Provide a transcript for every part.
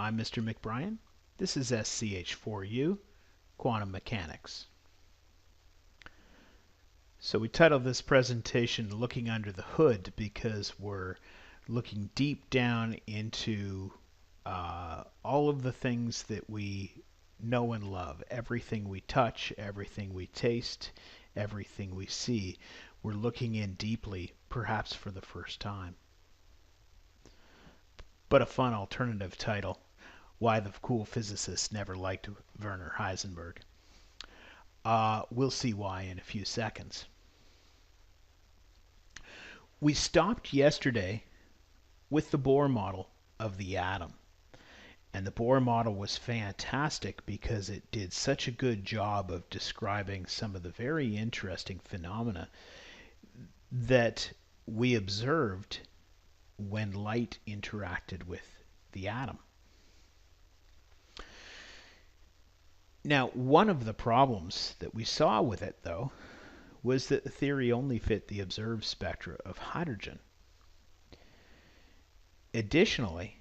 I'm Mr. McBrien. This is SCH4U, Quantum Mechanics. So we titled this presentation Looking Under the Hood because we're looking deep down into all of the things that we know and love. Everything we touch, everything we taste, everything we see. We're looking in deeply, perhaps for the first time. But a fun alternative title, Why the Cool Physicists Never Liked Werner Heisenberg. We'll see why in a few seconds. We stopped yesterday with the Bohr model of the atom. And the Bohr model was fantastic because it did such a good job of describing some of the very interesting phenomena that we observed when light interacted with the atom. Now, one of the problems that we saw with it, though, was that the theory only fit the observed spectra of hydrogen. Additionally,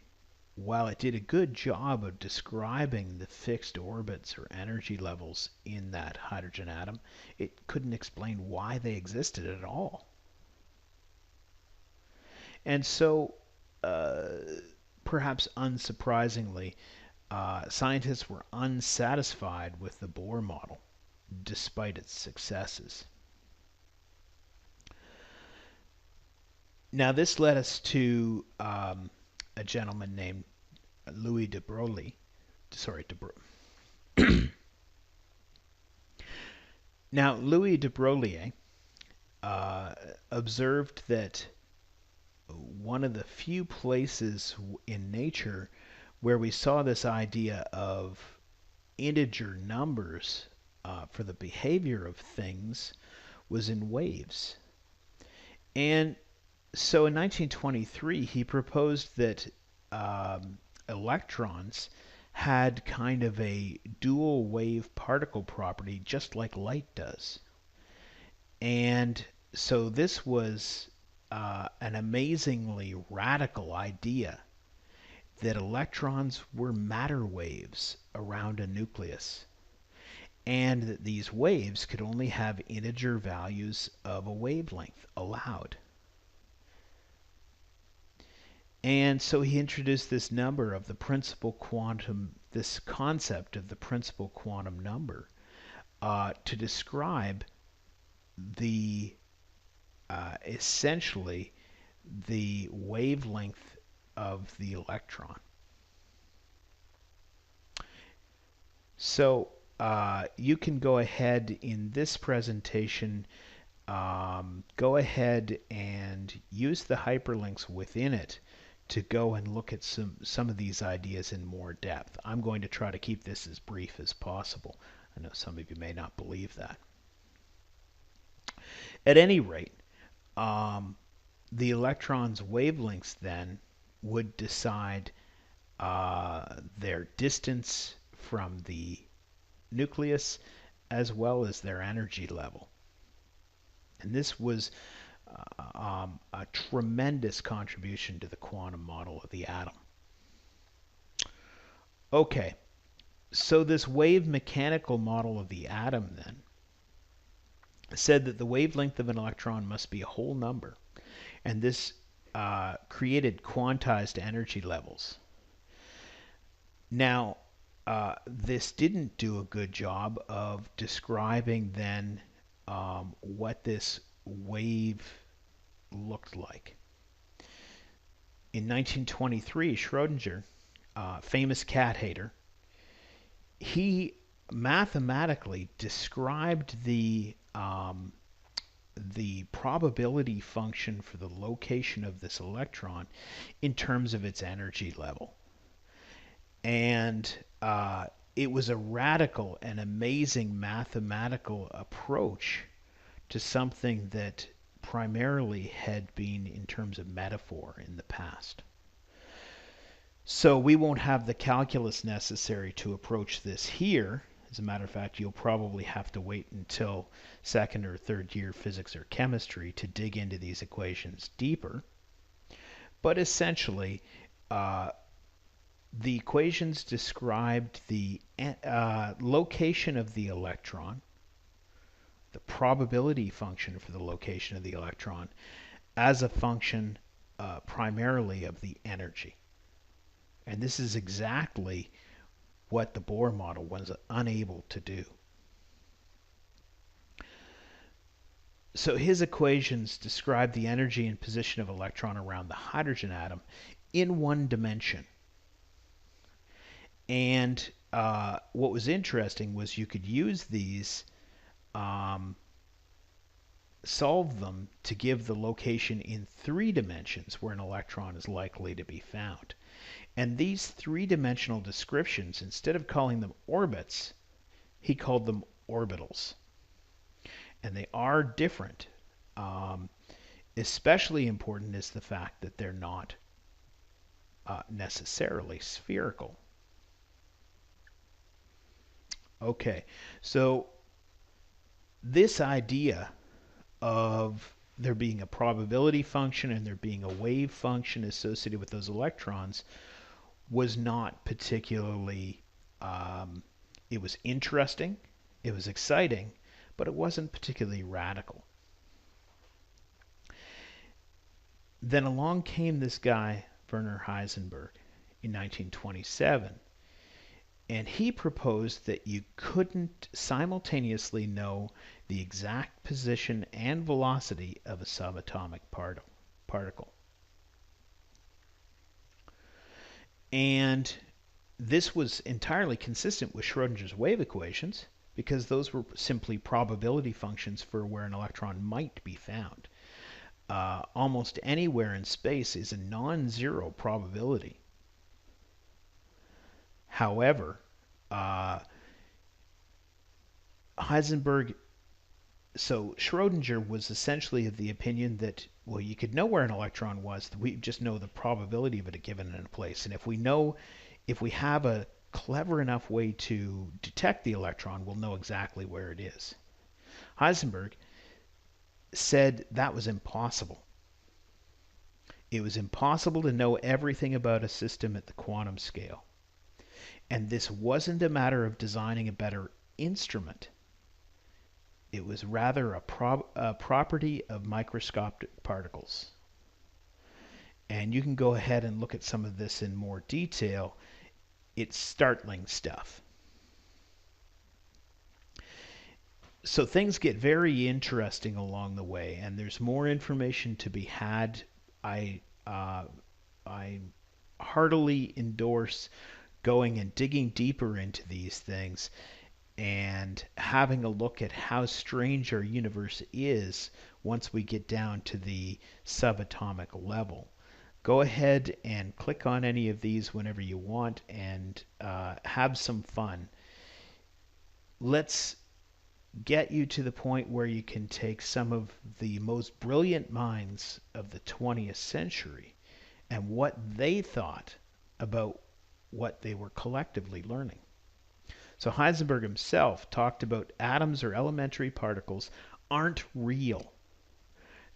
while it did a good job of describing the fixed orbits or energy levels in that hydrogen atom, it couldn't explain why they existed at all. And so, perhaps unsurprisingly, scientists were unsatisfied with the Bohr model, despite its successes. Now, this led us to a gentleman named Louis de Broglie. Now, Louis de Broglie observed that one of the few places in nature where we saw this idea of integer numbers for the behavior of things was in waves. And so in 1923, he proposed that electrons had kind of a dual wave particle property just like light does. And so this was an amazingly radical idea that electrons were matter waves around a nucleus, and that these waves could only have integer values of a wavelength allowed. And so he introduced this number of the principal quantum, this concept of the principal quantum number, to describe the essentially the wavelength of the electron. So you can go ahead in this presentation, go ahead and use the hyperlinks within it to go and look at some of these ideas in more depth. I'm going to try to keep this as brief as possible. I know some of you may not believe that. At any rate, the electron's wavelengths then would decide their distance from the nucleus as well as their energy level. And this was a tremendous contribution to the quantum model of the atom. Okay, so this wave mechanical model of the atom then said that the wavelength of an electron must be a whole number, and this created quantized energy levels. Now, this didn't do a good job of describing then what this wave looked like. In 1923, Schrödinger, famous cat hater, he mathematically described the probability function for the location of this electron in terms of its energy level. And it was a radical and amazing mathematical approach to something that primarily had been in terms of metaphor in the past. So we won't have the calculus necessary to approach this here. As a matter of fact, you'll probably have to wait until second or third year physics or chemistry to dig into these equations deeper. But essentially, The equations described the location of the electron, the probability function for the location of the electron, as a function primarily of the energy. And this is exactly what the Bohr model was unable to do. So his equations describe the energy and position of electron around the hydrogen atom in one dimension. And what was interesting was you could use these, solve them to give the location in 3 dimensions where an electron is likely to be found. And these 3-dimensional descriptions, instead of calling them orbits, he called them orbitals. And they are different. Especially important is the fact that they're not necessarily spherical. Okay, so this idea of there being a probability function and there being a wave function associated with those electrons was not particularly, it was interesting, it was exciting, but it wasn't particularly radical. Then along came this guy, Werner Heisenberg, in 1927, and he proposed that you couldn't simultaneously know the exact position and velocity of a subatomic particle. And this was entirely consistent with Schrödinger's wave equations, because those were simply probability functions for where an electron might be found. Almost anywhere in space is a non-zero probability. However, Schrödinger was essentially of the opinion that, well, you could know where an electron was, we just know the probability of it given in a place. And if we have a clever enough way to detect the electron, we'll know exactly where it is. Heisenberg said that was impossible. It was impossible to know everything about a system at the quantum scale. And this wasn't a matter of designing a better instrument. It was rather a property of microscopic particles. And you can go ahead and look at some of this in more detail. It's startling stuff. So things get very interesting along the way, and there's more information to be had. I heartily endorse going and digging deeper into these things and having a look at how strange our universe is once we get down to the subatomic level. Go ahead and click on any of these whenever you want and have some fun. Let's get you to the point where you can take some of the most brilliant minds of the 20th century and what they thought about what they were collectively learning. So Heisenberg himself talked about atoms or elementary particles aren't real.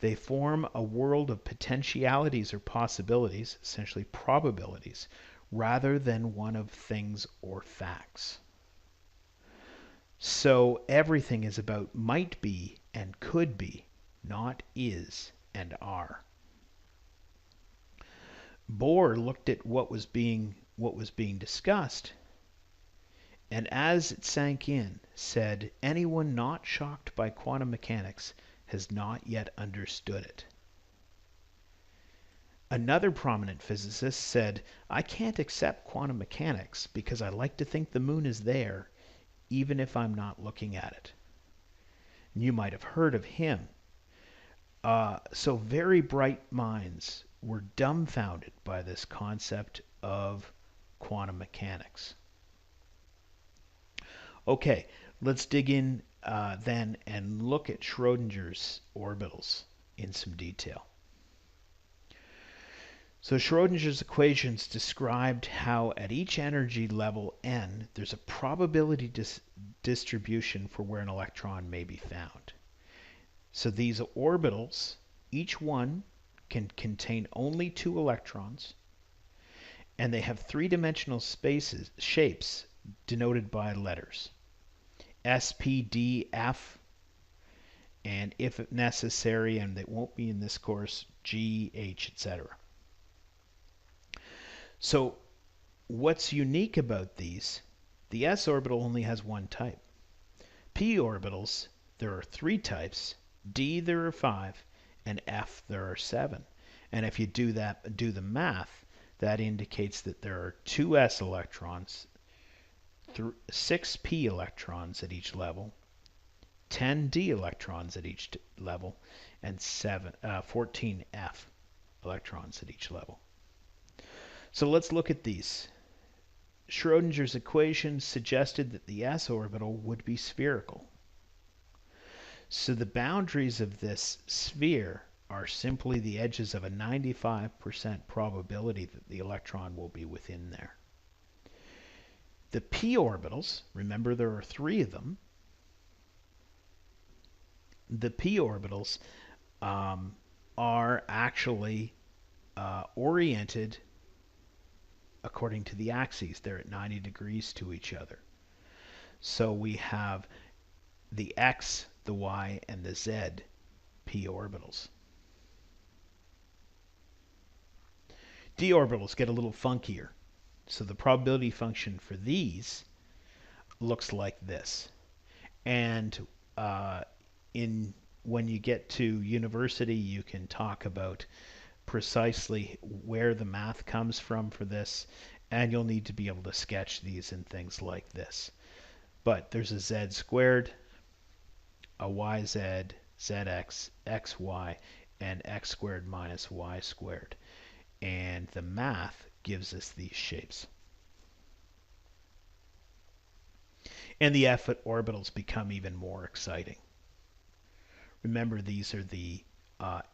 They form a world of potentialities or possibilities, essentially probabilities, rather than one of things or facts. So everything is about might be and could be, not is and are. Bohr looked at what was being discussed, and as it sank in, said, anyone not shocked by quantum mechanics has not yet understood it. Another prominent physicist said, I can't accept quantum mechanics because I like to think the moon is there, even if I'm not looking at it. And you might have heard of him. So very bright minds were dumbfounded by this concept of quantum mechanics. Okay, let's dig in then and look at Schrödinger's orbitals in some detail. So Schrödinger's equations described how at each energy level n, there's a probability distribution for where an electron may be found. So these orbitals, each one can contain only 2 electrons, and they have three-dimensional shapes denoted by letters S, P, D, F, and if necessary, and it won't be in this course, G, H, etc. So what's unique about these? The s orbital only has one type. P orbitals, there are three types. D, there are five, and F, there are seven. And if you do the math, that indicates that there are 2 s electrons, 6 p electrons at each level, 10 d electrons at each level, and 14 f electrons at each level. So let's look at these. Schrödinger's equation suggested that the s orbital would be spherical. So the boundaries of this sphere are simply the edges of a 95% probability that the electron will be within there. The p orbitals, remember there are 3 of them, the p orbitals are actually oriented according to the axes. They're at 90 degrees to each other. So we have the x, the y, and the z p orbitals. D orbitals get a little funkier. So the probability function for these looks like this. And when you get to university, you can talk about precisely where the math comes from for this, and you'll need to be able to sketch these in things like this. But there's a z squared, a yz, zx, xy, and x squared minus y squared. And the math gives us these shapes. And the f orbitals become even more exciting. Remember, these are the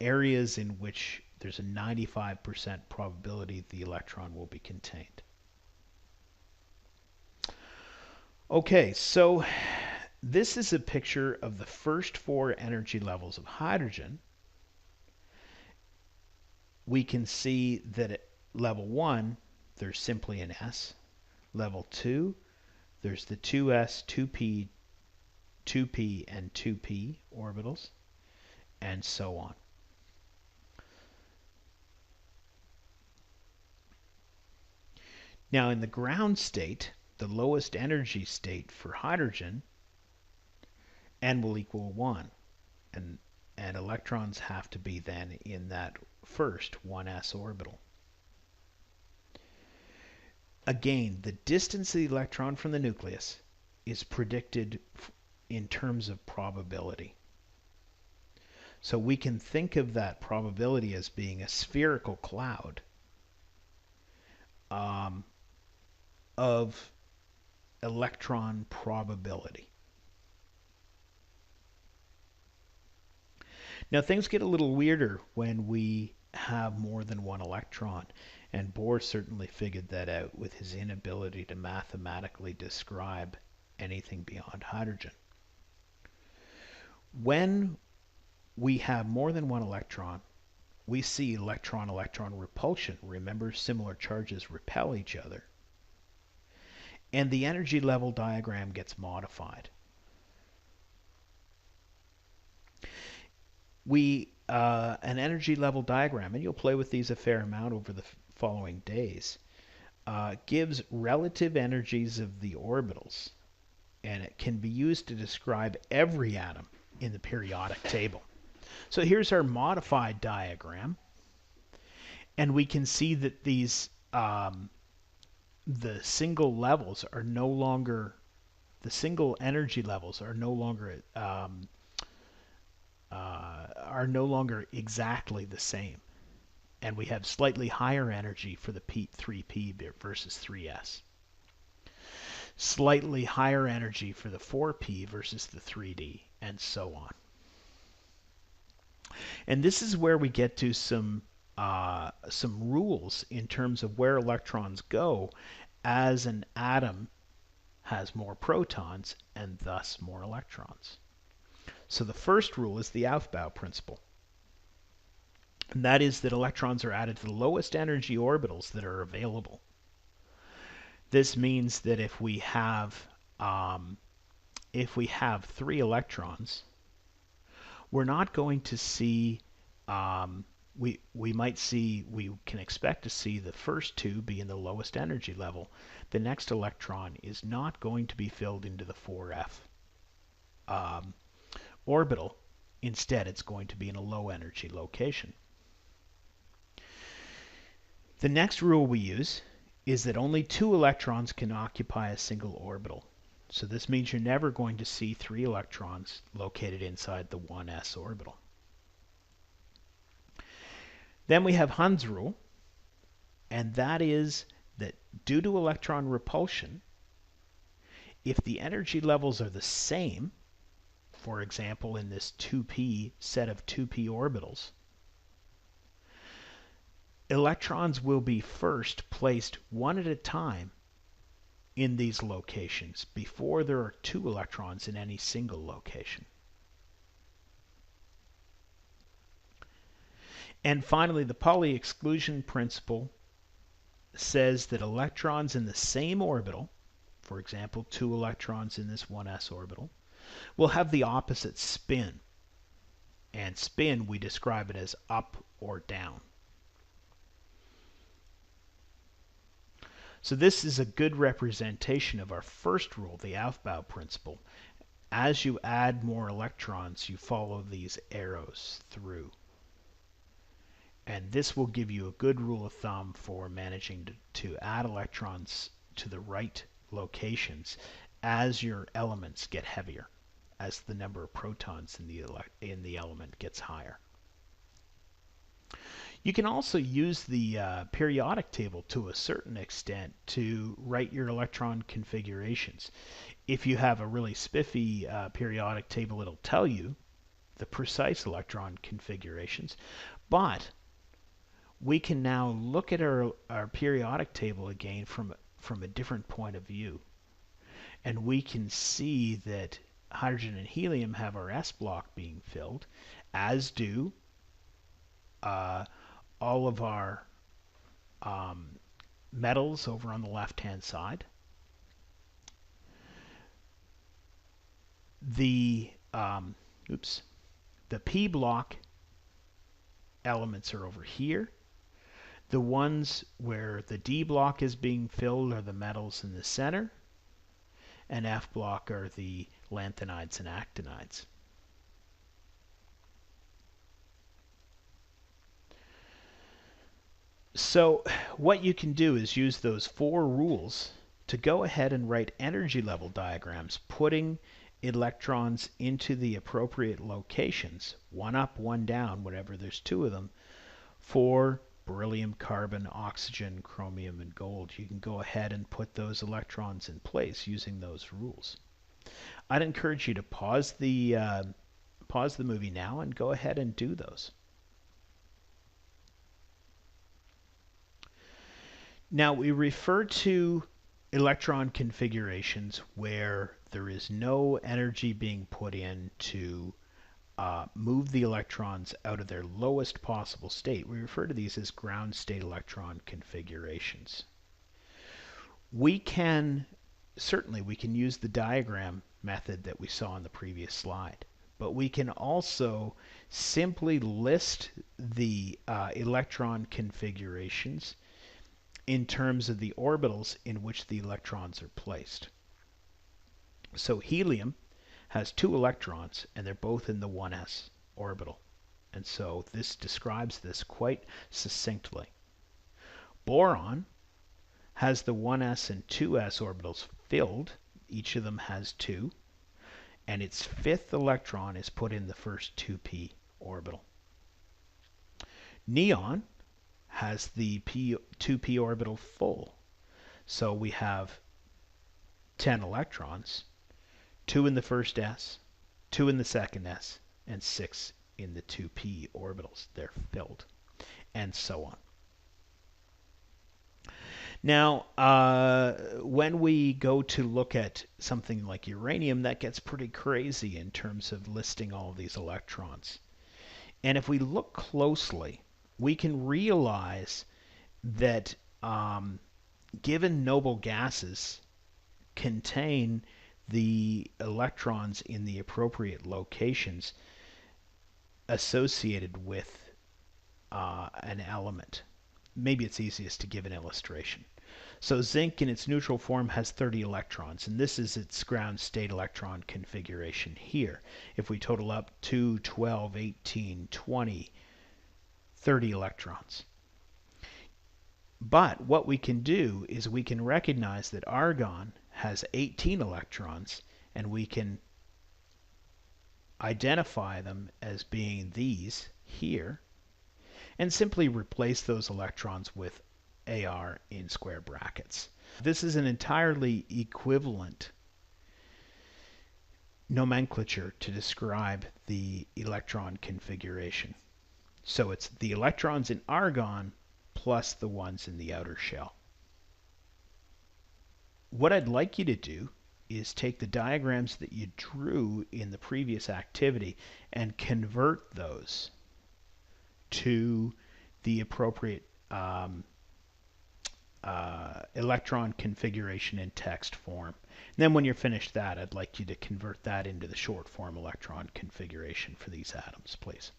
areas in which there's a 95% probability the electron will be contained. Okay, so this is a picture of the first 4 energy levels of hydrogen. We can see that at level 1, there's simply an s. Level 2, there's the 2s, 2p, 2p, and 2p orbitals, and so on. Now in the ground state, the lowest energy state for hydrogen, n will equal 1. And electrons have to be then in that first 1s orbital. Again, the distance of the electron from the nucleus is predicted in terms of probability. So we can think of that probability as being a spherical cloud of electron probability. Now things get a little weirder when we have more than one electron, and Bohr certainly figured that out with his inability to mathematically describe anything beyond hydrogen. When we have more than one electron, we see electron-electron repulsion. Remember, similar charges repel each other. And the energy level diagram gets modified. An energy level diagram, and you'll play with these a fair amount over the following days, gives relative energies of the orbitals, and it can be used to describe every atom in the periodic table. So here's our modified diagram, and we can see that these the single levels are no longer, the single energy levels are no longer exactly the same, and we have slightly higher energy for the 3p versus 3s, slightly higher energy for the 4p versus the 3d, and so on. And this is where we get to some rules in terms of where electrons go as an atom has more protons and thus more electrons. So the first rule is the Aufbau principle. And that is that electrons are added to the lowest energy orbitals that are available. This means that if we have 3 electrons, we're not going to see, we can expect to see the first 2 be in the lowest energy level. The next electron is not going to be filled into the 4f orbital. Instead, it's going to be in a low energy location. The next rule we use is that only 2 electrons can occupy a single orbital. So this means you're never going to see 3 electrons located inside the 1s orbital. Then we have Hund's rule, and that is that due to electron repulsion, if the energy levels are the same, for example in this 2p set of 2p orbitals, electrons will be first placed one at a time in these locations before there are 2 electrons in any single location. And finally, the Pauli exclusion principle says that electrons in the same orbital, for example 2 electrons in this 1s orbital, will have the opposite spin. And spin, we describe it as up or down. So this is a good representation of our first rule, the Aufbau principle. As you add more electrons, you follow these arrows through. And this will give you a good rule of thumb for managing to add electrons to the right locations as your elements get heavier, as the number of protons in the element gets higher. You can also use the periodic table to a certain extent to write your electron configurations. If you have a really spiffy periodic table, it'll tell you the precise electron configurations, but we can now look at our periodic table again from a different point of view. And we can see that hydrogen and helium have our s block being filled, as do all of our metals over on the left-hand side. The p block elements are over here. The ones where the d block is being filled are the metals in the center, and f block are the lanthanides and actinides. So what you can do is use those 4 rules to go ahead and write energy level diagrams, putting electrons into the appropriate locations, one up, one down, whenever there's 2 of them, for beryllium, carbon, oxygen, chromium, and gold. You can go ahead and put those electrons in place using those rules. I'd encourage you to pause the movie now and go ahead and do those. Now we refer to electron configurations where there is no energy being put in to move the electrons out of their lowest possible state. We refer to these as ground state electron configurations. We can use the diagram method that we saw in the previous slide, but we can also simply list the electron configurations in terms of the orbitals in which the electrons are placed. So helium has 2 electrons, and they're both in the 1s orbital. And so this describes this quite succinctly. Boron has the 1s and 2s orbitals filled. Each of them has 2. And its 5th electron is put in the first 2p orbital. Neon has the 2p orbital full. So we have 10 electrons, 2 in the first s, 2 in the second s, and 6 in the 2p orbitals. They're filled, and so on. Now, when we go to look at something like uranium, that gets pretty crazy in terms of listing all of these electrons. And if we look closely, we can realize that given noble gases contain the electrons in the appropriate locations associated with an element. Maybe it's easiest to give an illustration. So zinc in its neutral form has 30 electrons, and this is its ground state electron configuration here. If we total up 2, 12, 18, 20, 30 electrons. But what we can do is we can recognize that argon has 18 electrons, and we can identify them as being these here, and simply replace those electrons with Ar in square brackets. This is an entirely equivalent nomenclature to describe the electron configuration. So it's the electrons in argon plus the ones in the outer shell. What I'd like you to do is take the diagrams that you drew in the previous activity and convert those to the appropriate electron configuration in text form. And then when you're finished that, I'd like you to convert that into the short form electron configuration for these atoms, please.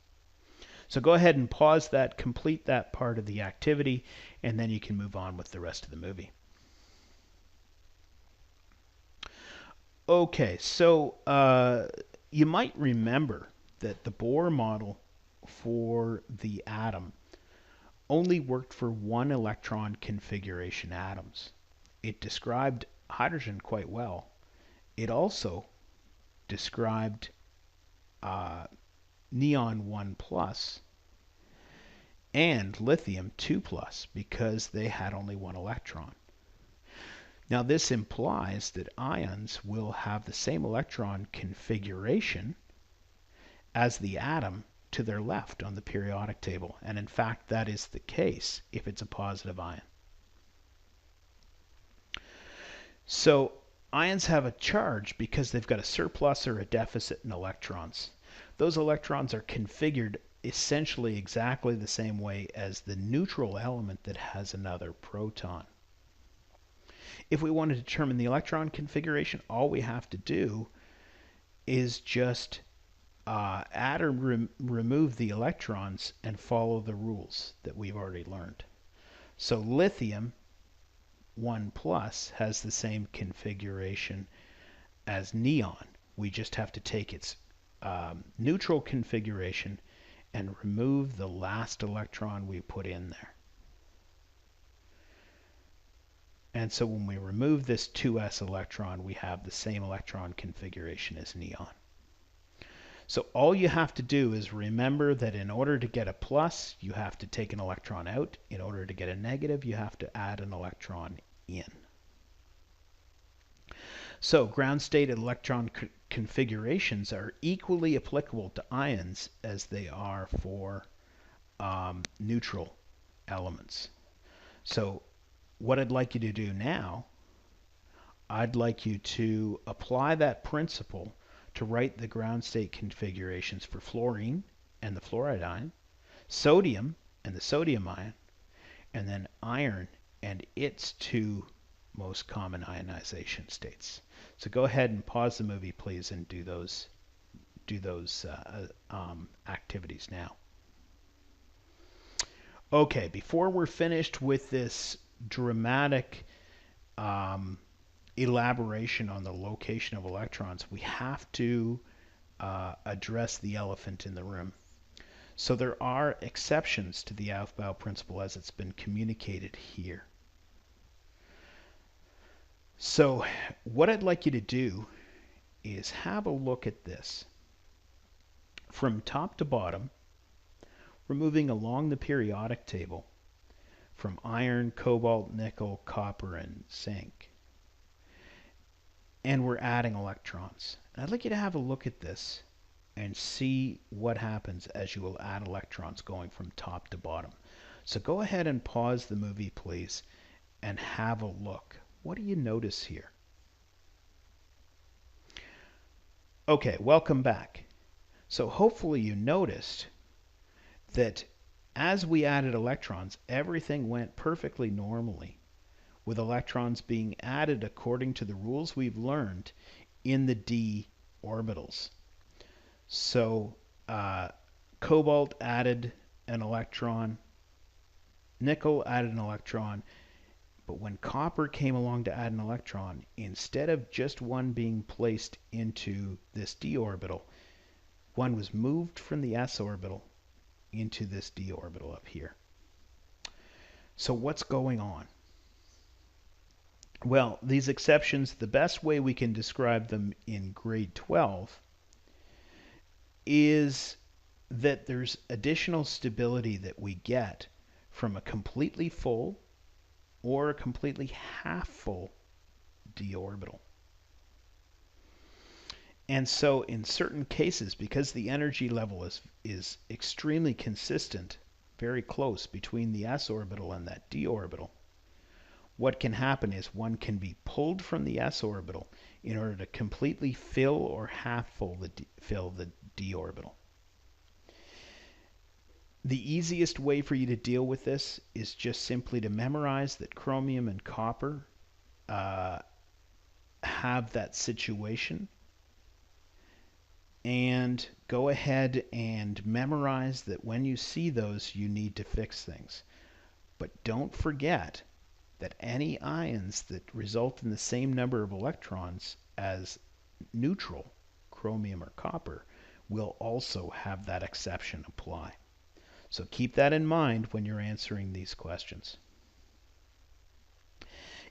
So go ahead and pause that, complete that part of the activity, and then you can move on with the rest of the movie. Okay, so you might remember that the Bohr model for the atom only worked for one electron configuration atoms. It described hydrogen quite well. It also described neon 1 plus and lithium 2 plus because they had only one electron. Now this implies that ions will have the same electron configuration as the atom to their left on the periodic table, and in fact that is the case if it's a positive ion. So ions have a charge because they've got a surplus or a deficit in electrons. Those electrons are configured essentially exactly the same way as the neutral element that has another proton. If we want to determine the electron configuration, all we have to do is just add or remove the electrons and follow the rules that we've already learned. So lithium 1 plus has the same configuration as neon. We just have to take its neutral configuration and remove the last electron we put in there. And so when we remove this 2s electron, we have the same electron configuration as neon. So all you have to do is remember that in order to get a plus, you have to take an electron out. In order to get a negative, you have to add an electron in. So ground state electron configurations are equally applicable to ions as they are for neutral elements. So what I'd like you to do now, I'd like you to apply that principle to write the ground state configurations for fluorine and the fluoride ion, sodium and the sodium ion, and then iron and its two most common ionization states. So go ahead and pause the movie, please, and do those activities now. Okay, before we're finished with this dramatic elaboration on the location of electrons, we have to address the elephant in the room. So there are exceptions to the Aufbau principle as it's been communicated here. So what I'd like you to do is have a look at this. From top to bottom, we're moving along the periodic table from iron, cobalt, nickel, copper, and zinc. And we're adding electrons. And I'd like you to have a look at this and see what happens as you will add electrons going from top to bottom. So go ahead and pause the movie, please, and have a look. What do you notice here? Okay, welcome back. So hopefully you noticed that as we added electrons, everything went perfectly normally with electrons being added according to the rules we've learned in the d orbitals. So cobalt added an electron, nickel added an electron, but when copper came along to add an electron, instead of just one being placed into this d orbital, one was moved from the s orbital into this d orbital up here. So what's going on? Well, these exceptions, the best way we can describe them in grade 12 is that there's additional stability that we get from a completely full or a completely half full d orbital. And so in certain cases, because the energy level is extremely consistent, very close between the s orbital and that d orbital, what can happen is one can be pulled from the s orbital in order to completely fill or half fill the d orbital. The easiest way for you to deal with this is just simply to memorize that chromium and copper have that situation, and go ahead and memorize that when you see those, you need to fix things. But don't forget that any ions that result in the same number of electrons as neutral, chromium or copper, will also have that exception apply. So keep that in mind when you're answering these questions.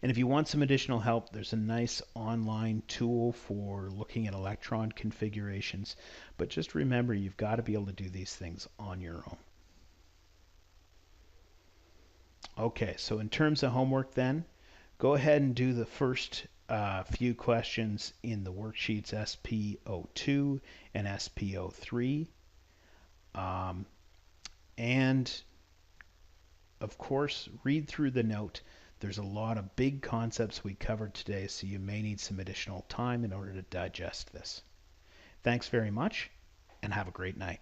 And if you want some additional help, there's a nice online tool for looking at electron configurations. But just remember, you've got to be able to do these things on your own. Okay, so in terms of homework then, go ahead and do the first few questions in the worksheets SP02 and SP03. And of course, read through the note. There's a lot of big concepts we covered today, so you may need some additional time in order to digest this. Thanks very much, and have a great night.